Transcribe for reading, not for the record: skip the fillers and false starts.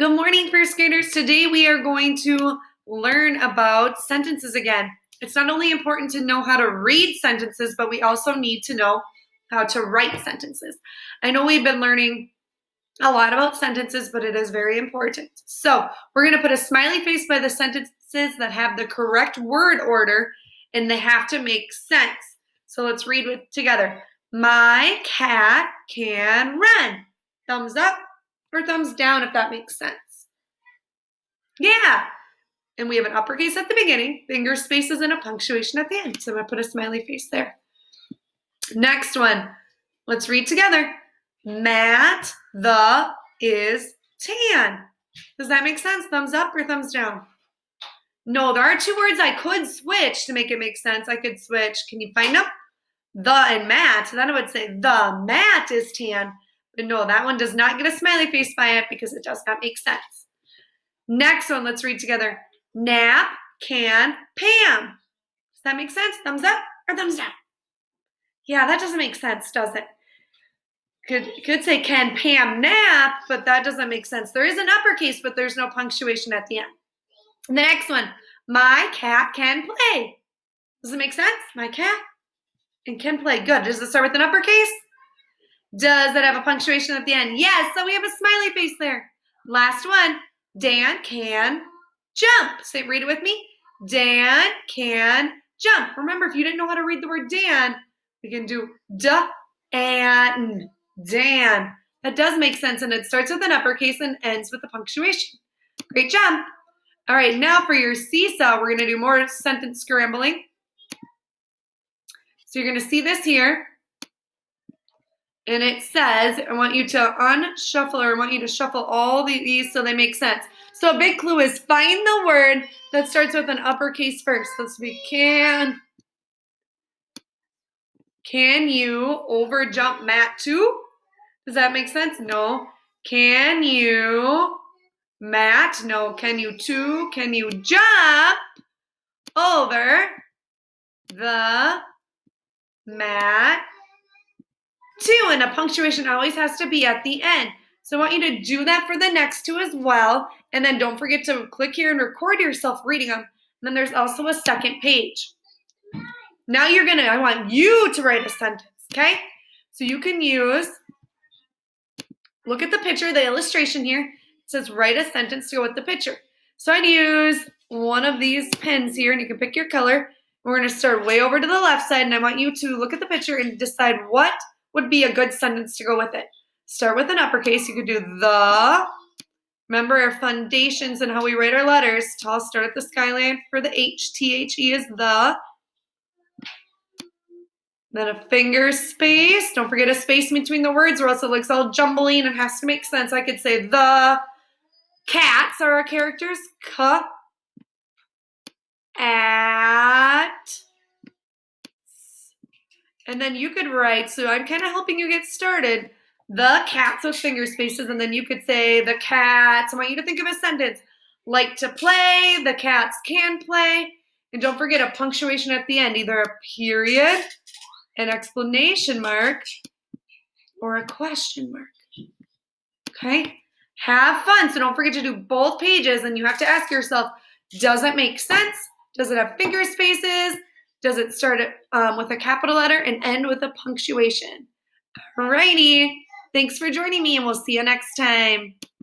Good morning, first graders. Today we are going to learn about sentences again. It's not only important to know how to read sentences, but we also need to know how to write sentences. I know we've been learning a lot about sentences, but it is very important. So we're going to put a smiley face by the sentences that have the correct word order, and they have to make sense. So let's read it together. My cat can run. Thumbs up or thumbs down if that makes sense. Yeah. And we have an uppercase at the beginning, finger spaces, and a punctuation at the end. So I'm going to put a smiley face there. Next one. Let's read together. Matt the is tan. Does that make sense? Thumbs up or thumbs down? No, there are two words I could switch to make it make sense. I could switch. Can you find them? The and Matt. Then I would say the Matt is tan. But no, that one does not get a smiley face by it because it does not make sense. Next one, let's read together. Nap can Pam. Does that make sense? Thumbs up or thumbs down? Yeah, that doesn't make sense, does it? Could say can Pam nap, but that doesn't make sense. There is an uppercase, but there's no punctuation at the end. The next one, my cat can play. Does it make sense? My cat and can play. Good. Does it start with an uppercase? Does it have a punctuation at the end? Yes, so we have a smiley face there. Last one, Dan can jump. Say, read it with me. Dan can jump. Remember, if you didn't know how to read the word Dan, we can do duh and Dan. That does make sense, and it starts with an uppercase and ends with a punctuation. Great job. All right, now for your seesaw, we're going to do more sentence scrambling. So you're going to see this here. And it says, I want you to unshuffle, or I want you to shuffle all these so they make sense. So a big clue is find the word that starts with an uppercase first. Let's be can you over jump Matt too? Does that make sense? No. Can you Matt? No. Can you too? Can you jump over the mat? Two, and a punctuation always has to be at the end. So I want you to do that for the next two as well. And then don't forget to click here and record yourself reading them. And then there's also a second page. Now I want you to write a sentence, okay? So you can look at the picture, the illustration here. It says write a sentence to go with the picture. So I'd use one of these pens here, and you can pick your color. We're going to start way over to the left side, and I want you to look at the picture and decide what would be a good sentence to go with it. Start with an uppercase. You could do the. Remember our foundations and how we write our letters. I'll start at the skyline for the H. T-H-E is the. Then a finger space. Don't forget a space between the words or else it looks all jumbling and has to make sense. I could say the cats are our characters. At. And then you could write, so I'm kind of helping you get started, the cats with finger spaces, and then you could say the cats. I want you to think of a sentence. Like to play, the cats can play, and don't forget a punctuation at the end, either a period, an exclamation mark, or a question mark. Okay? Have fun. So don't forget to do both pages, and you have to ask yourself, does it make sense? Does it have finger spaces? Does it start with a capital letter and end with a punctuation? Alrighty. Thanks for joining me, and we'll see you next time.